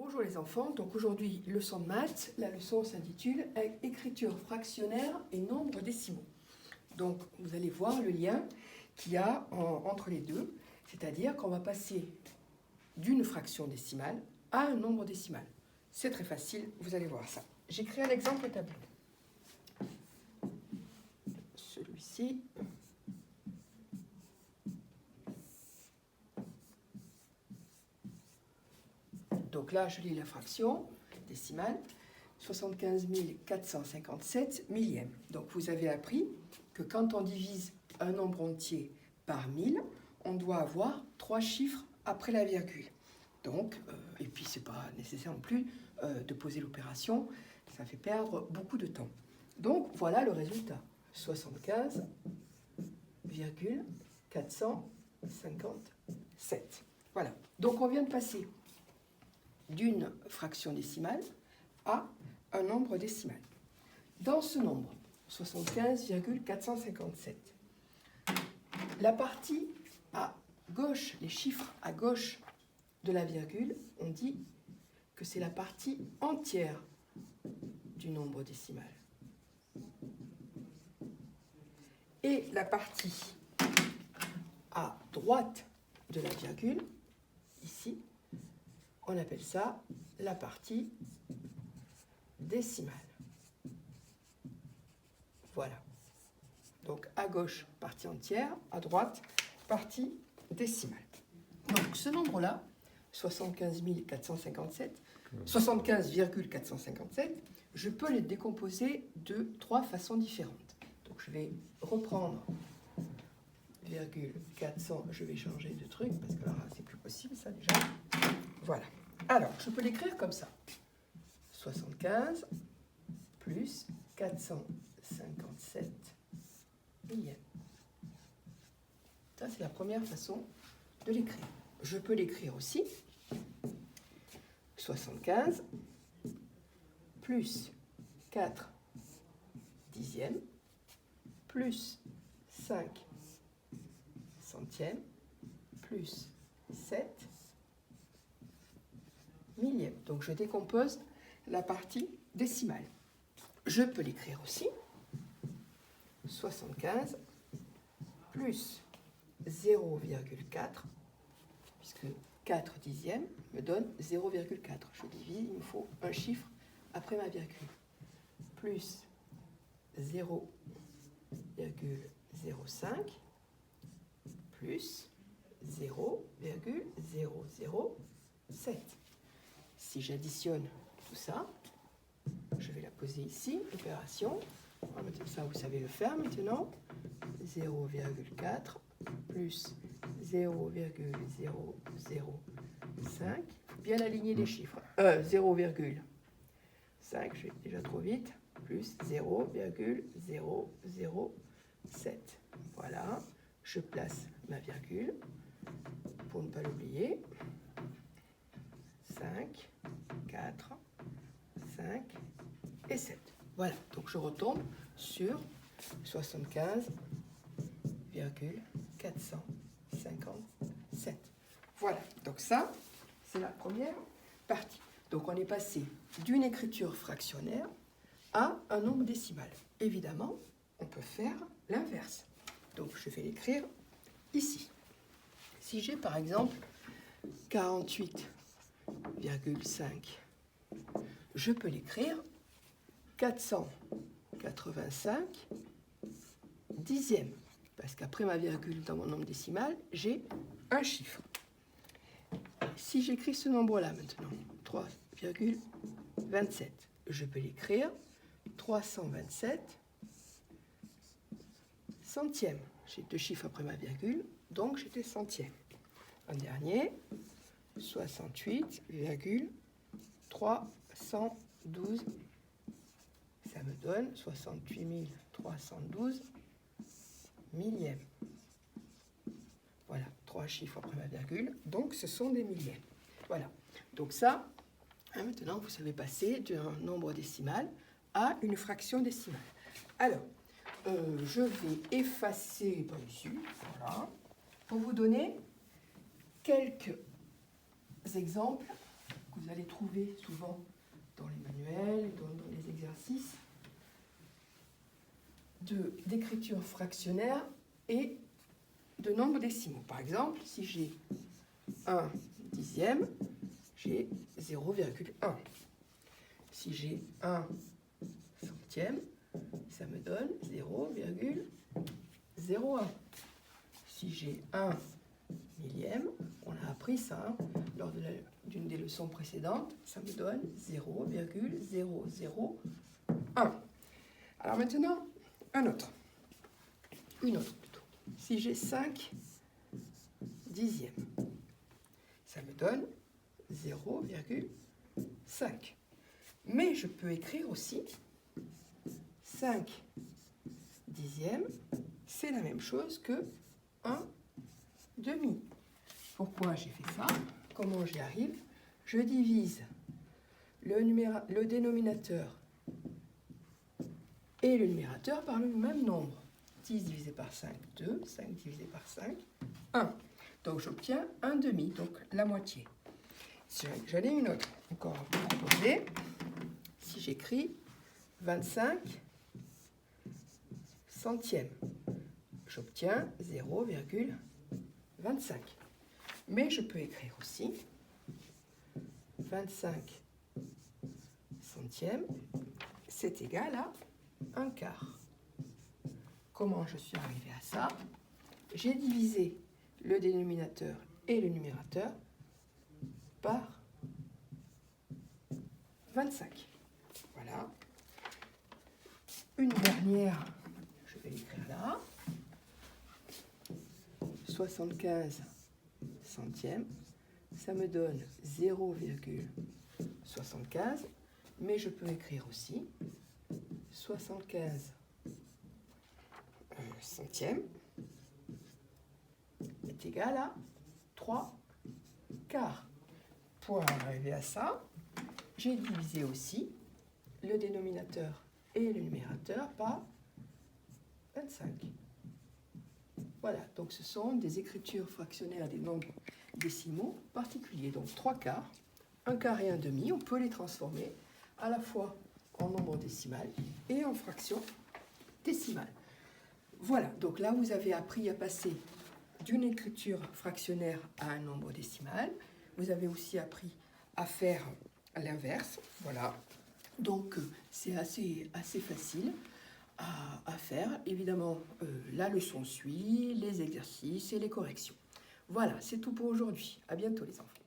Bonjour les enfants, donc aujourd'hui leçon de maths, la leçon s'intitule écriture fractionnaire et nombres décimaux. Donc vous allez voir le lien qu'il y a entre les deux, c'est-à-dire qu'on va passer d'une fraction décimale à un nombre décimal. C'est très facile, vous allez voir ça. J'écris un exemple au tableau. Celui-ci. Donc là, je lis la fraction décimale, 75 457 millièmes. Donc vous avez appris que quand on divise un nombre entier par 1000, on doit avoir 3 chiffres après la virgule. Donc, et puis c'est pas nécessaire non plus de poser l'opération, ça fait perdre beaucoup de temps. Donc voilà le résultat, 75,457. Voilà, donc on vient de passer d'une fraction décimale à un nombre décimal. Dans ce nombre, 75,457, la partie à gauche, les chiffres à gauche de la virgule, on dit que c'est la partie entière du nombre décimal. Et la partie à droite de la virgule, ici, on appelle ça la partie décimale. Voilà. Donc à gauche, partie entière, à droite, partie décimale. Donc ce nombre-là, 75,457, je peux les décomposer de 3 façons différentes. Donc je vais reprendre virgule 400, je vais changer de truc parce que là c'est plus possible ça déjà. Voilà. Alors, je peux l'écrire comme ça. 75 plus 457 millièmes. Ça, c'est la première façon de l'écrire. Je peux l'écrire aussi. 75 plus 4 dixièmes plus 5 centièmes plus 7 millième. Donc je décompose la partie décimale. Je peux l'écrire aussi. 75 plus 0,4, puisque 4 dixièmes me donne 0,4. Je divise, il me faut un chiffre après ma virgule. Plus 0,05 plus 0,007. Si j'additionne tout ça, je vais la poser ici, l'opération. Ça, vous savez le faire maintenant. 0,4 plus 0,005. Il faut bien aligner les chiffres. 0,5, je vais déjà trop vite. Plus 0,007. Voilà. Je place ma virgule pour ne pas l'oublier. 5, 4, 5 et 7. Voilà, donc je retombe sur 75,457. Voilà, donc ça, c'est la première partie. Donc on est passé d'une écriture fractionnaire à un nombre décimal. Évidemment, on peut faire l'inverse. Donc je vais l'écrire ici. Si j'ai par exemple 48,5, je peux l'écrire 485 dixièmes, parce qu'après ma virgule dans mon nombre décimal, j'ai un chiffre. Si j'écris ce nombre-là maintenant, 3,27, je peux l'écrire 327 centièmes. J'ai 2 chiffres après ma virgule, donc j'ai des centièmes. Un dernier, 68,312. Ça me donne 68 312 millièmes. Voilà, 3 chiffres après ma virgule, donc ce sont des millièmes. Voilà, donc ça, maintenant vous savez passer d'un nombre décimal à une fraction décimale. Alors, je vais effacer par-dessus, voilà, pour vous donner quelques exemples que vous allez trouver souvent dans les manuels, dans les exercices, d'écriture fractionnaire et de nombres décimaux. Par exemple, si j'ai 1 dixième, j'ai 0,1. Si j'ai 1 centième, ça me donne 0,01. Si j'ai 1 millième, on a appris ça hein, lors d'une des leçons précédentes, ça me donne 0,001. Alors maintenant, une autre plutôt. Si j'ai 5 dixièmes, ça me donne 0,5. Mais je peux écrire aussi 5 dixièmes, c'est la même chose que 1 demi. Pourquoi j'ai fait ça? Comment j'y arrive? Je divise le dénominateur et le numérateur par le même nombre. 10 divisé par 5, 2. 5 divisé par 5, 1. Donc j'obtiens 1 demi, donc la moitié. J'en ai une autre encore à vous proposer. Si j'écris 25 centièmes, j'obtiens 0,25. Mais je peux écrire aussi 25 centièmes, c'est égal à 1 quart. Comment je suis arrivé à ça? J'ai divisé le dénominateur et le numérateur par 25. Voilà. Une dernière, je vais l'écrire là. 75 centièmes, ça me donne 0,75, mais je peux écrire aussi 75 centièmes est égal à 3 quarts. Pour arriver à ça, j'ai divisé aussi le dénominateur et le numérateur par 25. Voilà, donc ce sont des écritures fractionnaires des nombres décimaux particuliers. Donc 3 quarts, 1 quart et 1 demi, on peut les transformer à la fois en nombre décimal et en fraction décimale. Voilà, donc là vous avez appris à passer d'une écriture fractionnaire à un nombre décimal. Vous avez aussi appris à faire l'inverse. Voilà, donc c'est assez facile à faire. Évidemment, la leçon suit, les exercices et les corrections. Voilà, c'est tout pour aujourd'hui. À bientôt les enfants.